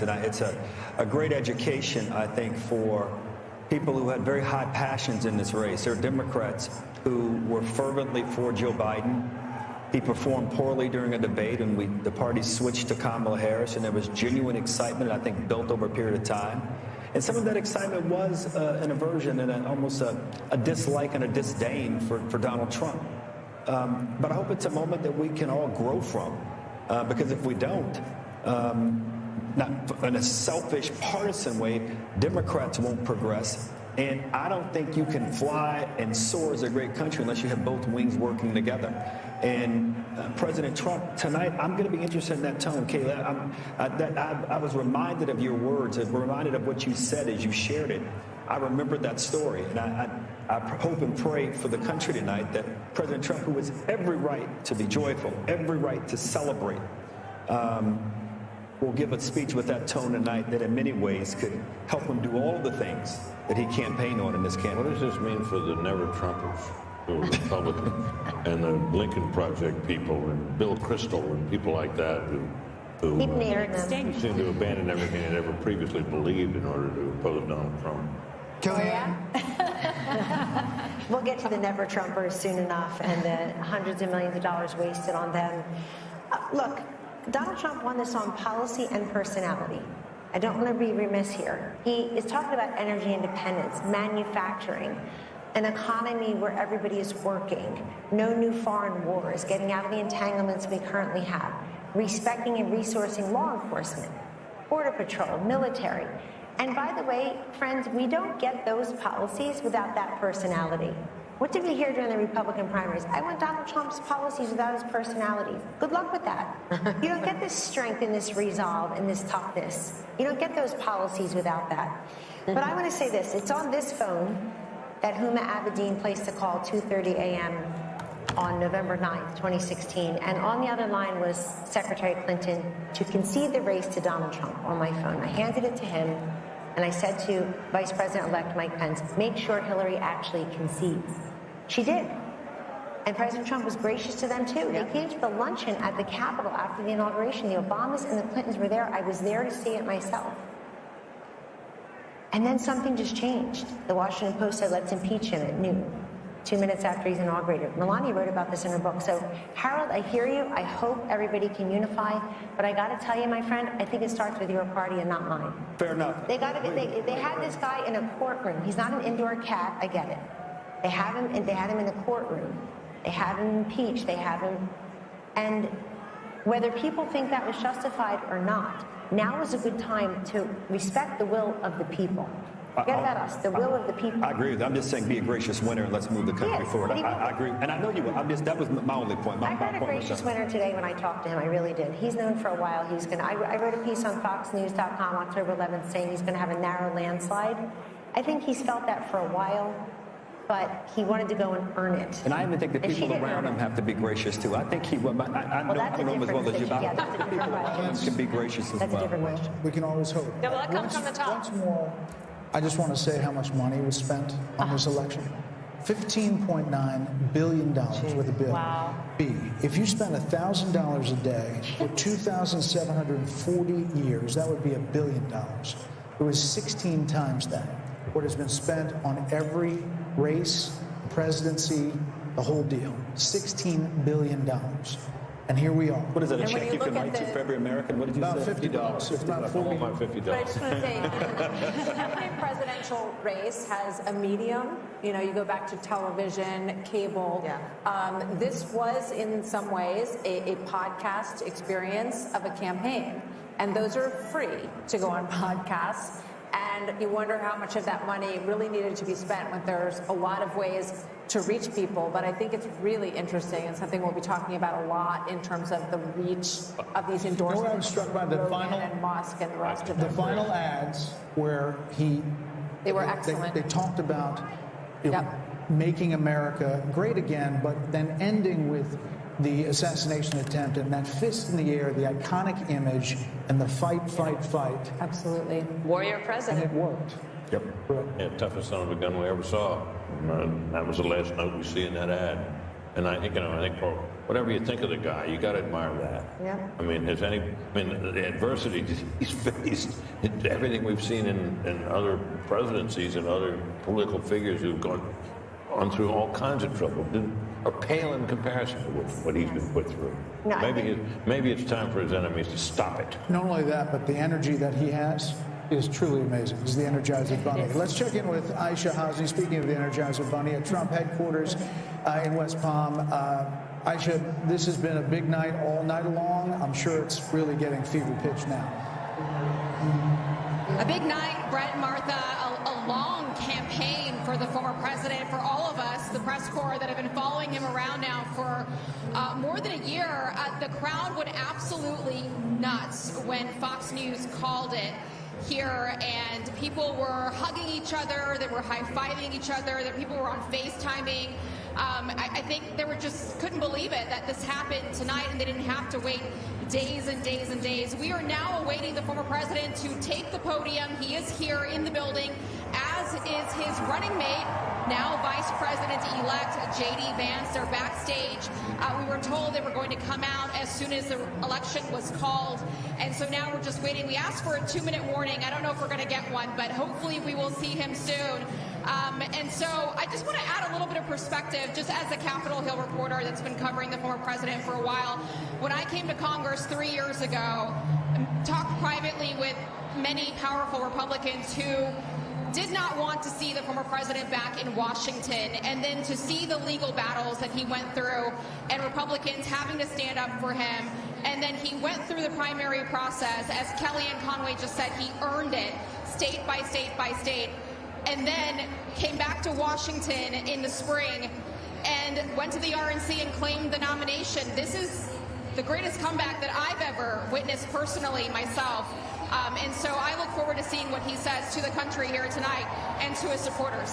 Democrats, and it's a great education, I think, for people who had very high passions in this race. There are Democrats who were fervently for Joe Biden. He performed poorly during a debate, and the party switched to Kamala Harris, and there was genuine excitement, I think, built over a period of time. And some of that excitement was an aversion and almost a dislike and a disdain for Donald Trump. But I hope it's a moment that we can all grow from, because if we don't, not in a selfish, partisan way, Democrats won't progress. And I don't think you can fly and soar as a great country unless you have both wings working together. And President Trump, tonight, I'm going to be interested in that tone, Kayla. I was reminded of your words, reminded of what you said as you shared it. I remembered that story, and I hope and pray for the country tonight that President Trump, who has every right to be joyful, every right to celebrate, will give a speech with that tone tonight that in many ways could help him do all the things that he campaigned on in this campaign. What does this mean for the Never-Trumpers who are Republican and the Lincoln Project people and Bill Kristol and people like that who seem to abandon everything they ever previously believed in order to oppose Donald Trump? Kellyanne? We'll get to the Never-Trumpers soon enough and the hundreds of millions of dollars wasted on them. Look, Donald Trump won this on policy and personality. I don't want to be remiss here. He is talking about energy independence, manufacturing, an economy where everybody is working, no new foreign wars, getting out of the entanglements we currently have, respecting and resourcing law enforcement, border patrol, military. And by the way, friends, we don't get those policies without that personality. What did we hear during the Republican primaries? I want Donald Trump's policies without his personality. Good luck with that. You don't get this strength and this resolve and this toughness. You don't get those policies without that. But I want to say this. It's on this phone that Huma Abedin placed a call 2:30 a.m. on November 9th, 2016. And on the other line was Secretary Clinton to concede the race to Donald Trump on my phone. I handed it to him, and I said to Vice President-elect Mike Pence, make sure Hillary actually concedes. She did. And President Trump was gracious to them, too. They came to the luncheon at the Capitol after the inauguration. The Obamas and the Clintons were there. I was there to see it myself. And then something just changed. The Washington Post said, let's impeach him at noon, 2 minutes after he's inaugurated. Melania wrote about this in her book. So, Harold, I hear you. I hope everybody can unify. But I got to tell you, my friend, I think it starts with your party and not mine. Fair enough. They had this guy in a courtroom. He's not an indoor cat. I get it. They had him in the courtroom. They have him impeached. They have him. And whether people think that was justified or not, now is a good time to respect the will of the people. Forget about us, the will of the people. I agree with that. I'm just saying be a gracious winner and let's move the country forward. I agree. And I know you will. That was my only point. I heard a gracious winner today when I talked to him. I really did. He's known for a while. I wrote a piece on FoxNews.com October 11th saying he's going to have a narrow landslide. I think he's felt that for a while, but he wanted to go and earn it. And I even think the people around him have to be gracious too. I think he will. I know him as well as you. People can be gracious as well. That's a different question. We can always hope. No, that comes from the top. Once more, I just want to say how much money was spent on this election. $15.9 billion with a bill. Wow. B, if you spent $1,000 a day for 2,740 years, that would be $1 billion. It was 16 times that. What has been spent on every race, presidency, the whole deal. $16 billion. And here we are. What is that, a check you can write to for every American? What did you say? About $50. If not $40. $50. But I just want to say, every presidential race has a medium. You know, you go back to television, cable. Yeah. This was, in some ways, a podcast experience of a campaign. And those are free to go on podcasts. And you wonder how much of that money really needed to be spent when there's a lot of ways to reach people. But I think it's really interesting and something we'll be talking about a lot in terms of the reach of these endorsements. You know what I was struck by? The final and Musk and the rest of the them. final ads where They were excellent. They talked about Yep. making America great again, but then ending with the assassination attempt and that fist in the air, the iconic image, and the fight, fight, fight. Absolutely. Warrior And president. it worked. Yep. Yeah, toughest son of a gun we ever saw. That was the last note we see in that ad. And I think, whatever you think of the guy, you got to admire that. Yeah. I mean, the adversity he's faced, everything we've seen in other presidencies and other political figures who've gone through all kinds of trouble are pale in comparison to what he's been put through. No, Maybe it's time for his enemies to stop it. Not only that, but the energy that he has is truly amazing. He's the Energizer Bunny. Let's check in with Aisha Hasni, speaking of the Energizer Bunny, at Trump headquarters in West Palm. Aisha, this has been a big night all night long. I'm sure it's really getting fever pitch now. A big night, Brett and Martha, a long campaign for the former president, for all of us, the press corps that have been following him around now for more than a year. The crowd went absolutely nuts when Fox News called it here, and people were hugging each other, they were high-fiving each other, that people were on FaceTiming. I think they were just couldn't believe it that this happened tonight and they didn't have to wait days and days and days. We are now awaiting the former president to take the podium. He is here in the building, as is his running mate, now Vice President-elect J.D. Vance. They're backstage. We were told they were going to come out as soon as the election was called, and so now we're just waiting. We asked for a 2-minute warning. I don't know if we're going to get one, but hopefully we will see him soon. And so I just want to add a little bit of perspective, just as a Capitol Hill reporter that's been covering the former president for a while. When I came to Congress 3 years ago, talked privately with many powerful Republicans who did not want to see the former president back in Washington, and then to see the legal battles that he went through and Republicans having to stand up for him. And then he went through the primary process. As Kellyanne Conway just said, he earned it state by state by state, and then came back to Washington in the spring and went to the RNC and claimed the nomination. This is the greatest comeback that I've ever witnessed personally myself. And so I look forward to seeing what he says to the country here tonight and to his supporters.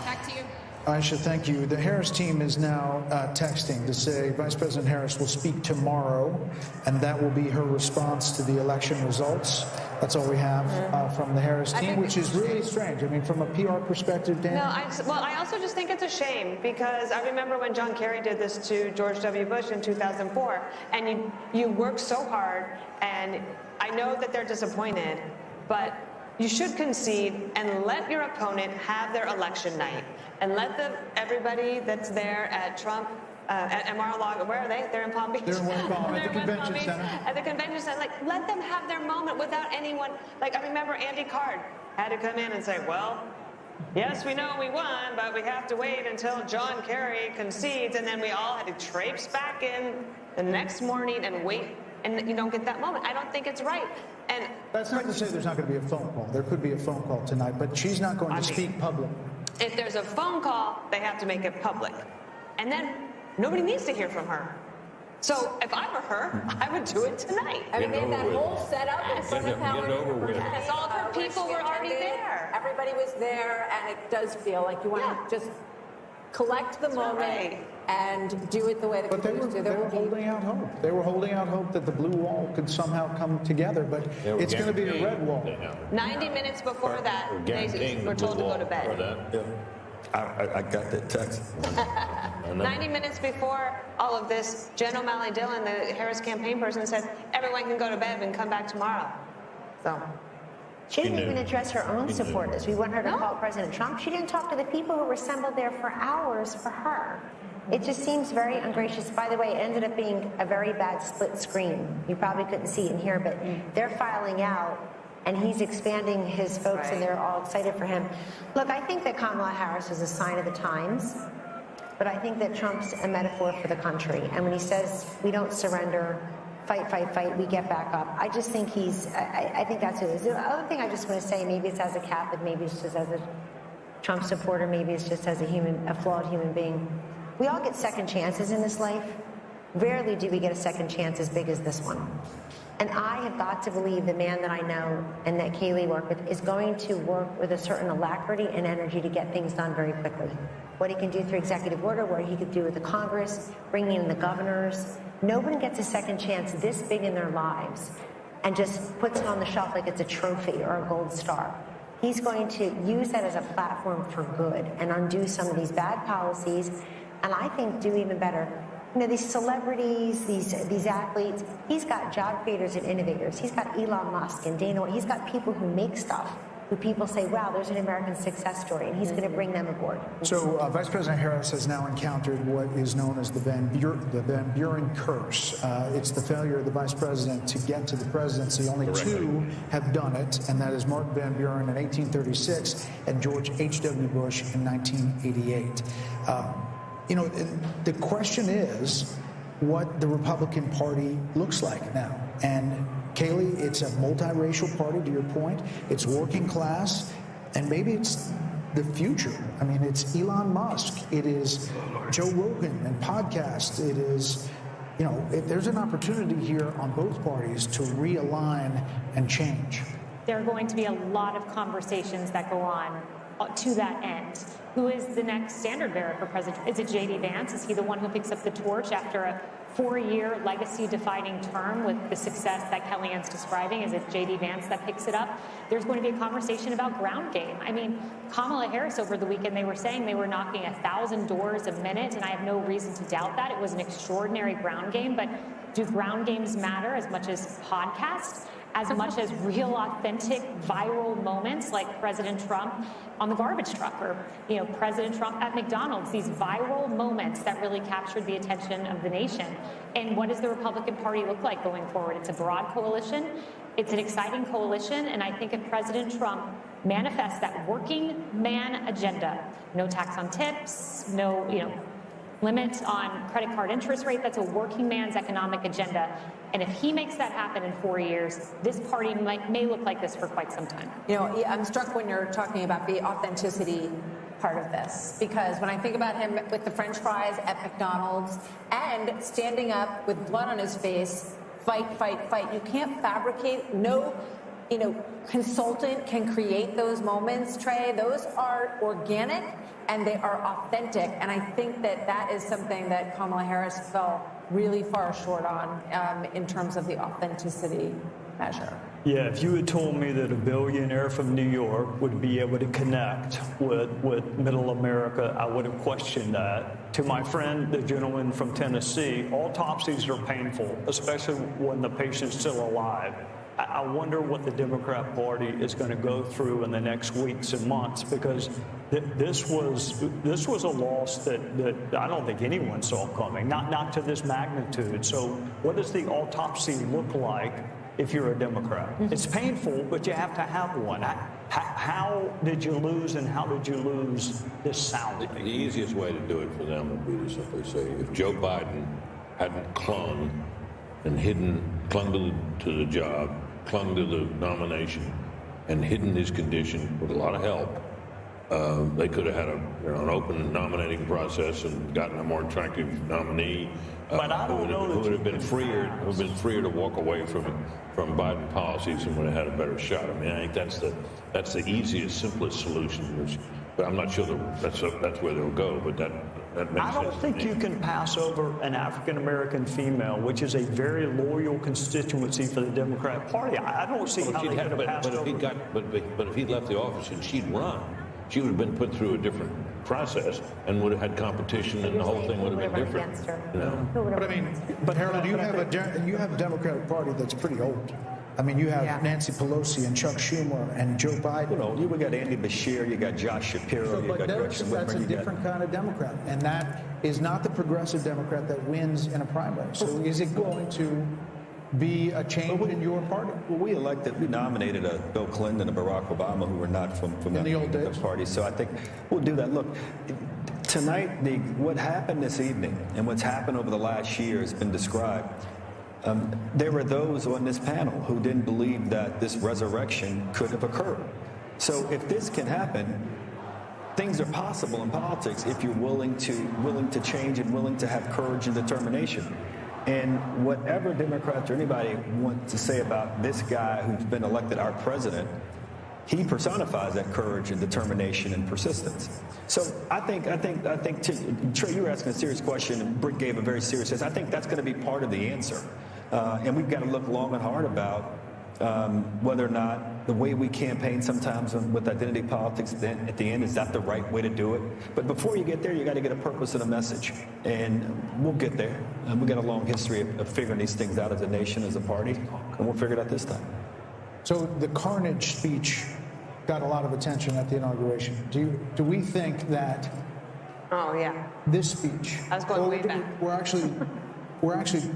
Back to you. Aisha, thank you. The Harris team is now texting to say Vice President Harris will speak tomorrow, and that will be her response to the election results. That's all we have from the Harris team, which is really strange. I mean, from a PR perspective, Dan? No, I also just think it's a shame, because I remember when John Kerry did this to George W. Bush in 2004, and you work so hard, and I know that they're disappointed, but you should concede and let your opponent have their election night, and let everybody that's there at Trump, at Mar-a-Lago, where are they? They're in Palm Beach. They're in West Palm at the They're in West convention Palm Beach, center. At the convention center, like, let them have their moment without anyone. Like, I remember Andy Card had to come in and say, well, yes, we know we won, but we have to wait until John Kerry concedes, and then we all had to traipse back in the next morning and wait, and you don't get that moment. I don't think it's right. And That's not to say there's not going to be a phone call. There could be a phone call tonight, but she's not going to speak public. if there's a phone call, they have to make it public. And then nobody needs to hear from her. So if I were her, I would do it tonight. I mean, they had that Get it over whole setup in front of Get it over with. Yes, all of her people were already there. Everybody was there, and it does feel like you want to just collect the moment right. and do it the way the But they were holding out hope. They were holding out hope that the blue wall could somehow come together, but it's going to be a red wall. 90 minutes before that, they were told to go to bed. I got that text. 90 minutes before all of this, Jen O'Malley Dillon, the Harris campaign person, said, everyone can go to bed and come back tomorrow. So she didn't even address her own supporters. We want her to call President Trump. She didn't talk to the people who were assembled there for hours for her. It just seems very ungracious. By the way, it ended up being a very bad split screen. You probably couldn't see it in here, but they're filing out, and he's expanding his folks, and they're all excited for him. Look, I think that Kamala Harris is a sign of the times, but I think that Trump's a metaphor for the country. And when he says, we don't surrender, fight, fight, fight, we get back up, I just think I think that's who it is. The other thing I just want to say, maybe it's as a Catholic, maybe it's just as a Trump supporter, maybe it's just as a flawed human being. We all get second chances in this life. Rarely do we get a second chance as big as this one. And I have got to believe the man that I know and that Kayleigh worked with is going to work with a certain alacrity and energy to get things done very quickly. What he can do through executive order, what he could do with the Congress, bringing in the governors. No one gets a second chance this big in their lives and just puts it on the shelf like it's a trophy or a gold star. He's going to use that as a platform for good and undo some of these bad policies, and I think do even better. You know, these celebrities, these athletes, he's got job creators and innovators. He's got Elon Musk and Dana White. He's got people who make stuff, who people say, wow, there's an American success story, and he's going to bring them aboard. So Vice President Harris has now encountered what is known as the Van Buren curse. It's the failure of the vice president to get to the presidency. Only two have done it, and that is Martin Van Buren in 1836 and George H.W. Bush in 1988. You know, the question is what the Republican Party looks like now. And Kayleigh, it's a multiracial party, to your point. It's working class, and maybe it's the future. I mean, it's Elon Musk. It is Joe Rogan and podcasts. It is, you know, there's an opportunity here on both parties to realign and change. There are going to be a lot of conversations that go on to that end. Who is the next standard bearer for president? Is it J.D. Vance? Is he the one who picks up the torch after a 4-year legacy-defining term with the success that Kellyanne's describing? Is it J.D. Vance that picks it up? There's going to be a conversation about ground game. I mean, Kamala Harris over the weekend, they were saying they were knocking 1,000 doors a minute, and I have no reason to doubt that. It was an extraordinary ground game, but do ground games matter as much as podcasts? As much as real, authentic, viral moments like President Trump on the garbage truck, or you know, President Trump at McDonald's, these viral moments that really captured the attention of the nation. And what does the Republican Party look like going forward? It's a broad coalition. It's an exciting coalition, and I think if President Trump manifests that working man agenda, no tax on tips, no, you know, limit on credit card interest rate, that's a working man's economic agenda. And if he makes that happen in 4 years, this party may look like this for quite some time. You know, I'm struck when you're talking about the authenticity part of this, because when I think about him with the French fries at McDonald's and standing up with blood on his face, fight, fight, fight. You can't fabricate. No, you know, consultant can create those moments, Trey. Those are organic and they are authentic. And I think that that is something that Kamala Harris fell really far short on in terms of the authenticity measure. Yeah, if you had told me that a billionaire from New York would be able to connect with middle America, I would have questioned that. To my friend, the gentleman from Tennessee, autopsies are painful, especially when the patient's still alive. I wonder what the Democrat Party is going to go through in the next weeks and months, because this was a loss that I don't think anyone saw coming, not to this magnitude. So what does the autopsy look like if you're a Democrat? It's painful, but you have to have one. How did you lose, and how did you lose this soundly? The easiest way to do it for them would be to simply say, if Joe Biden hadn't clung to the job, clung to the nomination, and hidden his condition with a lot of help, they could have had an open nominating process and gotten a more attractive nominee But I don't know who would have been freer to walk away from Biden policies and would have had a better shot. I mean, I think that's the easiest, simplest solution. But I'm not sure that's where they'll go. But that makes sense. I don't think you can pass over an African-American female, which is a very loyal constituency for the Democrat Party. I don't see how they could have passed over. But if he left the office and she'd run, she would have been put through a different process and would have had competition, and the whole thing would have been different. You know? But I mean, Harold, you have a Democratic Party that's pretty old. I mean, you have Nancy Pelosi and Chuck Schumer and Joe Biden. You got Andy Beshear, you got Josh Shapiro, you got Gretchen Whitmer. That's a different kind of Democrat, and that is not the progressive Democrat that wins in a primary. So is it going to be a change in your party? Well, we nominated a Bill Clinton and a Barack Obama who were not from the old days party. So I think we'll do that. Look, tonight, what happened this evening and what's happened over the last year has been described. There were those on this panel who didn't believe that this resurrection could have occurred. So if this can happen, things are possible in politics if you're willing to change and willing to have courage and determination. And whatever Democrats or anybody want to say about this guy who's been elected our president, he personifies that courage and determination and persistence. So I think, Trey, you were asking a serious question, and Britt gave a very serious answer. I think that's going to be part of the answer. And we've got to look long and hard about whether or not the way we campaign sometimes with identity politics, then at the end, is that the right way to do it? But before you get there, you got to get a purpose and a message. And we'll get there. We've got a long history of figuring these things out as a nation, as a party, and we'll figure it out this time. So the carnage speech got a lot of attention at the inauguration. Do we think that Oh, yeah. this speech, I was going way back. we're actually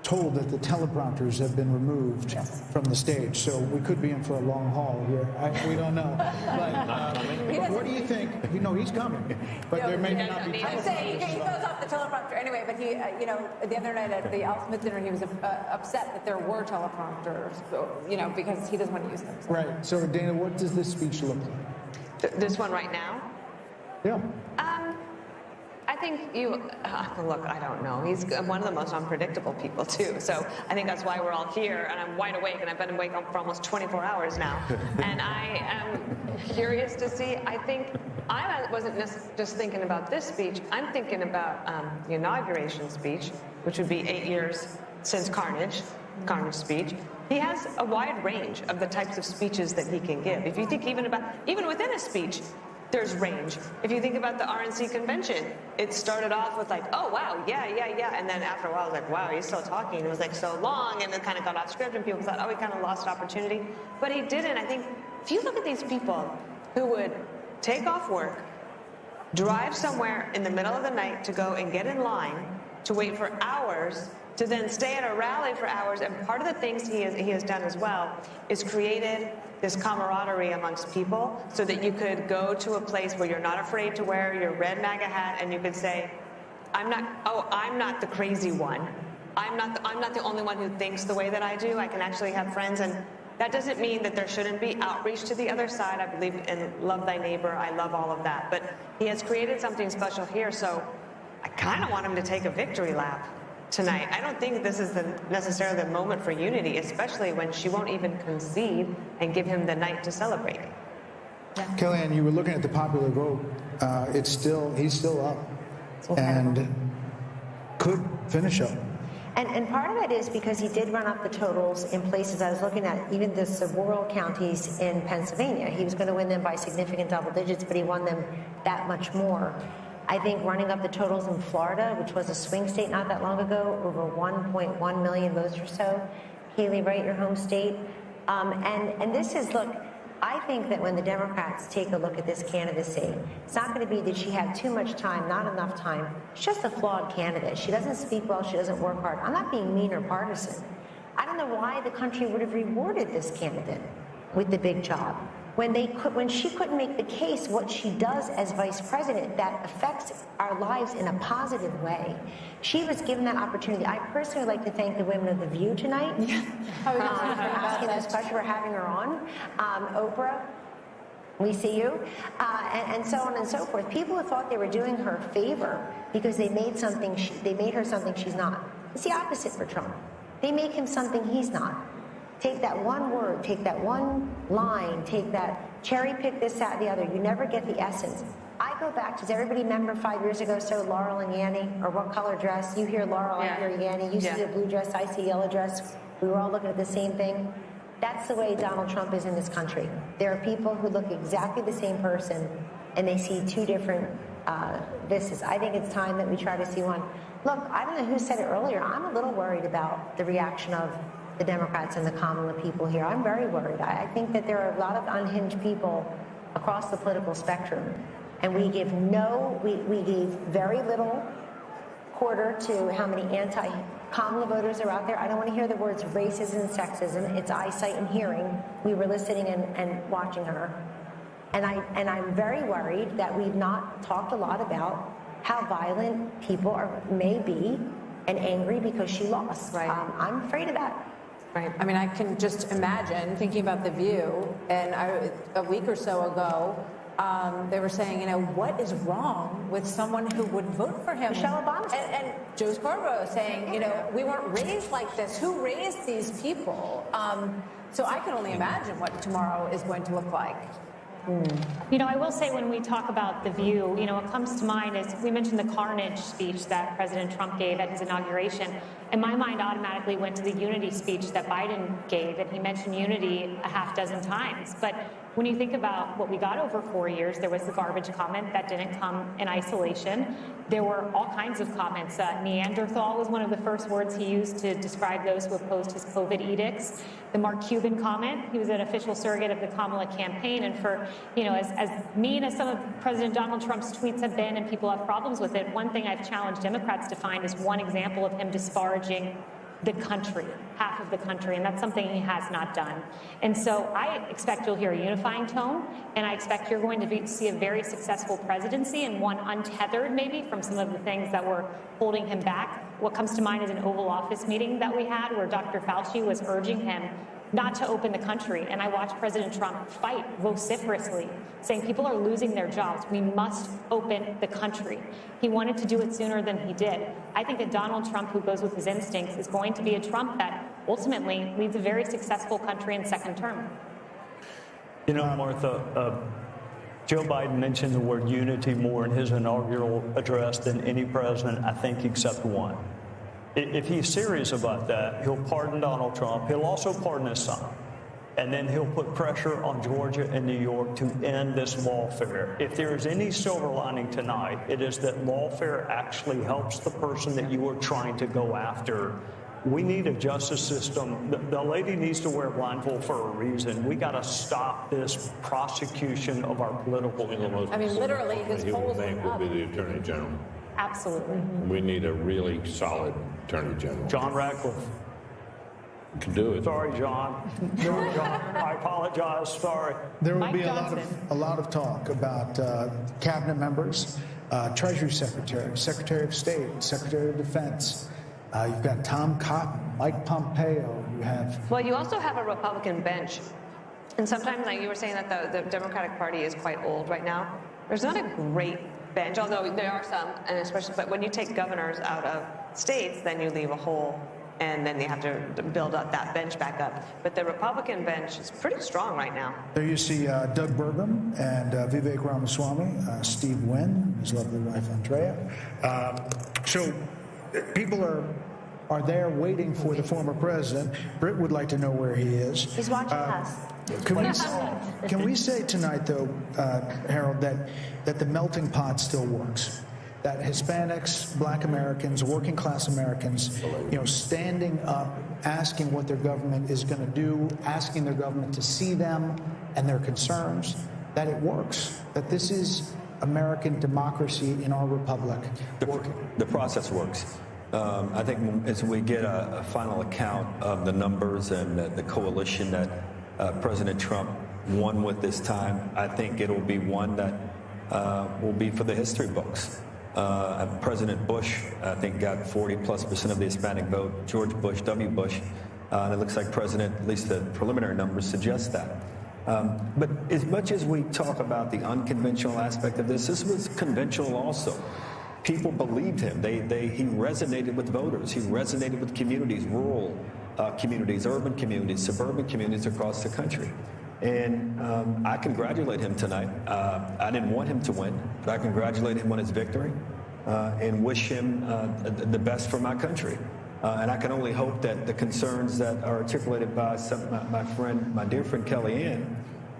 told that the teleprompters have been removed from the stage, so we could be in for a long haul here. We don't know. But what do you think? You know, he's coming, but there may not be I'm saying he goes off the teleprompter anyway, but he, the other night at the Al Smith dinner, he was upset that there were teleprompters, because he doesn't want to use them. So. Right. So, Dana, what does this speech look like? This one right now? Yeah. I think look, I don't know. He's one of the most unpredictable people, too. So I think that's why we're all here, and I'm wide awake, and I've been awake for almost 24 hours now. And I am curious to see. I think I wasn't just thinking about this speech. I'm thinking about the inauguration speech, which would be 8 years since Carnage speech. He has a wide range of the types of speeches that he can give. If you think even within a speech, there's range. If you think about the RNC convention, it started off with like, oh, wow, yeah. And then after a while, it was like, wow, he's still talking. It was like so long, and it kind of got off script, and people thought, oh, he kind of lost opportunity. But he didn't. I think if you look at these people who would take off work, drive somewhere in the middle of the night to go and get in line to wait for hours, to then stay at a rally for hours, and part of the things he has done as well is created this camaraderie amongst people so that you could go to a place where you're not afraid to wear your red MAGA hat, and you could say, I'm not the crazy one. I'm not the only one who thinks the way that I do. I can actually have friends, and that doesn't mean that there shouldn't be outreach to the other side. I believe in love thy neighbor. I love all of that. But he has created something special here, so I kind of want him to take a victory lap tonight. I don't think this is necessarily the moment for unity, especially when she won't even concede and give him the night to celebrate. Yeah. Kellyanne, you were looking at the popular vote. He's still up, and could finish up. And part of it is because he did run up the totals in places I was looking at, even the rural counties in Pennsylvania. He was going to win them by significant double digits, but he won them that much more. I think running up the totals in Florida, which was a swing state not that long ago, over 1.1 million votes or so. Haley, right, your home state. And this is, look, I think that when the Democrats take a look at this candidacy, it's not going to be that she had too much time, not enough time. She's just a flawed candidate. She doesn't speak well. She doesn't work hard. I'm not being mean or partisan. I don't know why the country would have rewarded this candidate with the big job when she couldn't make the case what she does as vice president that affects our lives in a positive way. She was given that opportunity. I personally would like to thank the women of The View tonight for asking this question, for having her on. Oprah, we see you, and so on and so forth. People who thought they were doing her a favor because they made her something she's not. It's the opposite for Trump. They make him something he's not. Take that one word, take that one line, take that cherry pick this, that, the other. You never get the essence. I go back, does everybody remember 5 years ago, so Laurel and Yanny, or what color dress? You hear Laurel, I hear Yanny. You see the blue dress, I see yellow dress. We were all looking at the same thing. That's the way Donald Trump is in this country. There are people who look exactly the same person, and they see two different vistas. I think it's time that we try to see one. Look, I don't know who said it earlier. I'm a little worried about the reaction of the Democrats and the common people here. I'm very worried. I think that there are a lot of unhinged people across the political spectrum, and we gave very little quarter to how many anti-Kamala voters are out there. I don't want to hear the words racism and sexism. It's eyesight and hearing. We were listening and watching her. And I'm very worried that we've not talked a lot about how violent people may be and angry because she lost. Right. I'm afraid of that. Right. I mean, I can just imagine thinking about The View, and a week or so ago, they were saying, what is wrong with someone who would vote for him? Michelle Obama. And Joe Scarborough saying, we weren't raised like this. Who raised these people? So I can only imagine what tomorrow is going to look like. I will say when we talk about The View, what comes to mind is we mentioned the carnage speech that President Trump gave at his inauguration. And my mind automatically went to the unity speech that Biden gave, and he mentioned unity a half dozen times. But when you think about what we got over 4 years, there was the garbage comment that didn't come in isolation. There were all kinds of comments. Neanderthal was one of the first words he used to describe those who opposed his COVID edicts. The Mark Cuban comment, he was an official surrogate of the Kamala campaign. And for, as mean as some of President Donald Trump's tweets have been, and people have problems with it, one thing I've challenged Democrats to find is one example of him disparaging the country, half of the country, and that's something he has not done. And so I expect you'll hear a unifying tone, and I expect you're going to see a very successful presidency, and one untethered maybe from some of the things that were holding him back. What comes to mind is an Oval Office meeting that we had where Dr. Fauci was urging him not to open the country. And I watched President Trump fight vociferously, saying people are losing their jobs. We must open the country. He wanted to do it sooner than he did. I think that Donald Trump, who goes with his instincts, is going to be a Trump that ultimately leads a very successful country in second term. Martha, Joe Biden mentioned the word unity more in his inaugural address than any president, I think, except one. If he's serious about that, he'll pardon Donald Trump. He'll also pardon his son. And then he'll put pressure on Georgia and New York to end this lawfare. If there is any silver lining tonight, it is that lawfare actually helps the person that you are trying to go after. We need a justice system. The lady needs to wear a blindfold for a reason. We got to stop this prosecution of our political enemies. I mean, literally, his polls will be the Attorney General. Absolutely. We need a really solid Attorney General. John Ratcliffe. You can do it. Sorry, John. Sorry, John. I apologize. Sorry. There will Mike be Johnson. a lot of talk about cabinet members, Treasury Secretary, Secretary of State, Secretary of Defense. You've got Tom Cotton, Mike Pompeo. You have. Well, you also have a Republican bench. And sometimes, like you were saying, that the Democratic Party is quite old right now. There's not a great bench, although there are some, and especially, but when you take governors out of states, then you leave a hole, and then you have to build up that bench back up. But the Republican bench is pretty strong right now. There you see Doug Burgum and Vivek Ramaswamy, Steve Wynn, his lovely wife Andrea. So people are there waiting for the former president. Britt would like to know where he is. He's watching us. Can we say tonight, though, Harold, that the melting pot still works? That Hispanics, Black Americans, working class Americans, standing up, asking what their government is going to do, asking their government to see them and their concerns, that it works, that this is American democracy in our republic working. The process works. I think as we get a final account of the numbers and the coalition that President Trump won with this time, I think it'll be one that will be for the history books. President Bush, I think, got 40+% of the Hispanic vote. George Bush, W. Bush, and it looks like President, at least the preliminary numbers suggest that. But as much as we talk about the unconventional aspect of this was conventional also. People believed him. He resonated with voters. He resonated with communities, rural communities, urban communities, suburban communities across the country. And I congratulate him tonight. I didn't want him to win, but I congratulate him on his victory and wish him the best for my country. And I can only hope that the concerns that are articulated by my dear friend Kellyanne,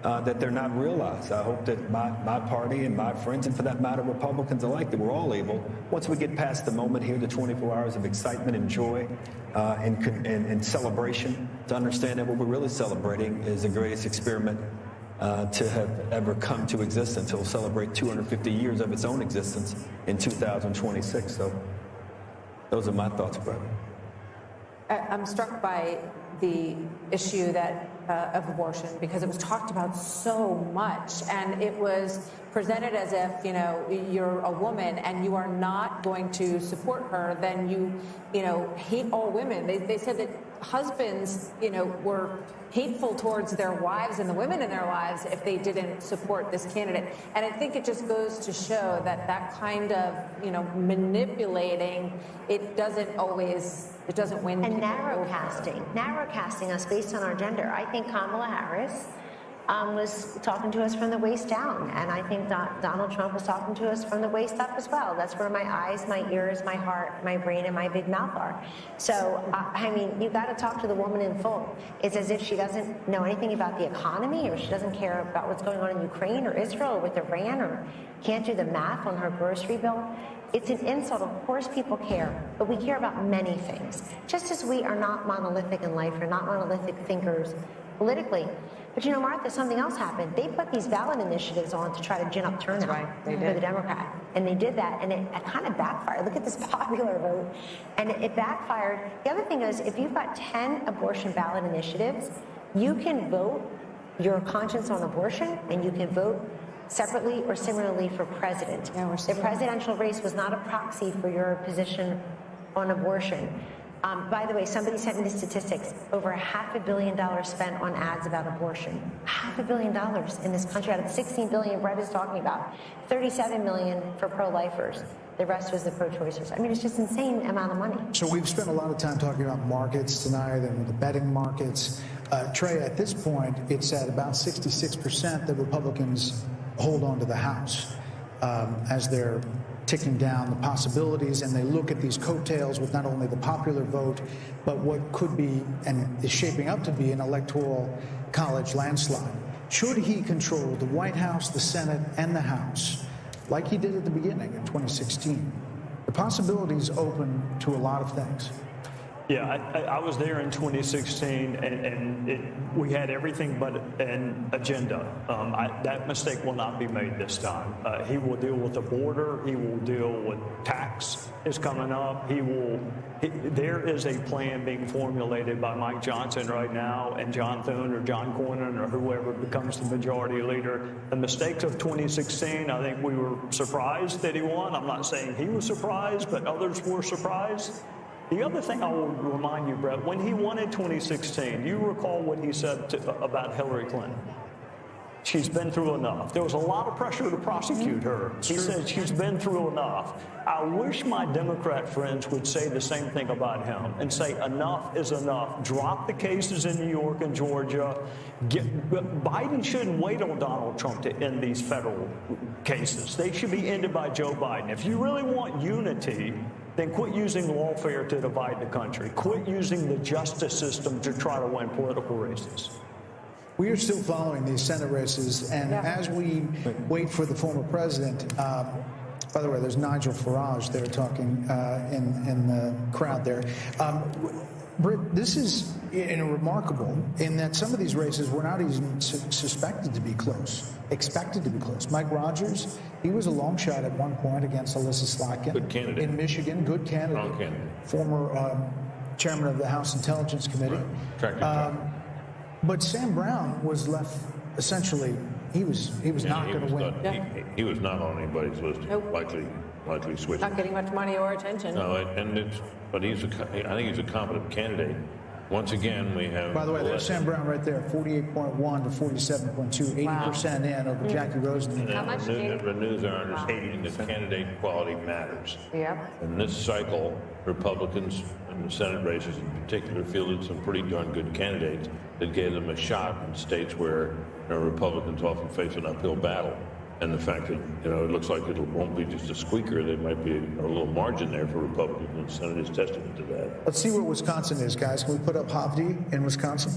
that they're not realized. I hope that my party and my friends, and for that matter, Republicans alike, that we're all able, once we get past the moment here, the 24 hours of excitement and joy and celebration, to understand that what we're really celebrating is the greatest experiment to have ever come to existence. It will celebrate 250 years of its own existence in 2026. So those are my thoughts, Brett. I'm struck by the issue that of abortion, because it was talked about so much, and it was presented as if, you're a woman and you are not going to support her, then you hate all women. They said that husbands, were hateful towards their wives and the women in their lives if they didn't support this candidate. And I think it just goes to show that kind of, manipulating, it doesn't win. And narrow casting us based on our gender. I think Kamala Harris was talking to us from the waist down, and I think Donald Trump was talking to us from the waist up as well. That's where my eyes, my ears, my heart, my brain, and my big mouth are. So, I mean, you got to talk to the woman in full. It's as if she doesn't know anything about the economy, or she doesn't care about what's going on in Ukraine or Israel or with Iran, or can't do the math on her grocery bill. It's an insult. Of course people care, but we care about many things. Just as we are not monolithic in life, we're not monolithic thinkers politically. But you know, Martha, something else happened. They put these ballot initiatives on to try to gin up turnout for the Democrat. And they did that, and it kind of backfired. Look at this popular vote. And it backfired. The other thing is, if you've got 10 abortion ballot initiatives, you can vote your conscience on abortion, and you can vote separately or similarly for president. The presidential race was not a proxy for your position on abortion. By the way, somebody sent me the statistics. Over $500 million spent on ads about abortion. $500 million in this country out of the $16 billion Brett is talking about. $37 million for pro-lifers. The rest was the pro-choicers. I mean, it's just insane amount of money. So we've spent a lot of time talking about markets tonight and the betting markets. Trey, at this point, it's at about 66% that Republicans hold on to the House as they're ticking down the possibilities, and they look at these coattails with not only the popular vote, but what could be and is shaping up to be an electoral college landslide. Should he control the White House, the Senate, and the House, like he did at the beginning in 2016, the possibilities open to a lot of things. Yeah, I was there in 2016, and we had everything but an agenda. That mistake will not be made this time. He will deal with the border. He will deal with tax is coming up. There is a plan being formulated by Mike Johnson right now, and John Thune or John Cornyn or whoever becomes the majority leader. The mistakes of 2016, I think we were surprised that he won. I'm not saying he was surprised, but others were surprised. The other thing I will remind you, Brett, when he won in 2016, you recall what he said about Hillary Clinton. She's been through enough. There was a lot of pressure to prosecute her. He said she's been through enough. I wish my Democrat friends would say the same thing about him and say enough is enough. Drop the cases in New York and Georgia. Biden shouldn't wait on Donald Trump to end these federal cases. They should be ended by Joe Biden. If you really want unity, then quit using lawfare to divide the country. Quit using the justice system to try to win political races. We are still following these Senate races, and as we wait for the former president, by the way, there's Nigel Farage there talking in the crowd there. Britt, this is remarkable in that some of these races were not even suspected to be close, expected to be close. Mike Rogers, he was a long shot at one point against Alyssa Slotkin. Good candidate. In Michigan, good candidate. Strong candidate. Former chairman of the House Intelligence Committee. Right. But Sam Brown was left essentially. He was not going to win. He was not on anybody's list. Nope. Likely switching. Not getting much money or attention. No, but I think he's a competent candidate. Once again, we have. By the way, there's Sam Brown right there, 48.1 to 47.2, 80% in over Jackie Rosen. How much? Renews our understanding that candidate quality matters. Yep. In this cycle, Republicans in the Senate races in particular fielded some pretty darn good candidates that gave them a shot in states where Republicans often face an uphill battle. And the fact that, it looks like it won't be just a squeaker, there might be a little margin there for Republicans, and the Senate is testament to that. Let's see what Wisconsin is, guys. Can we put up Hovde in Wisconsin?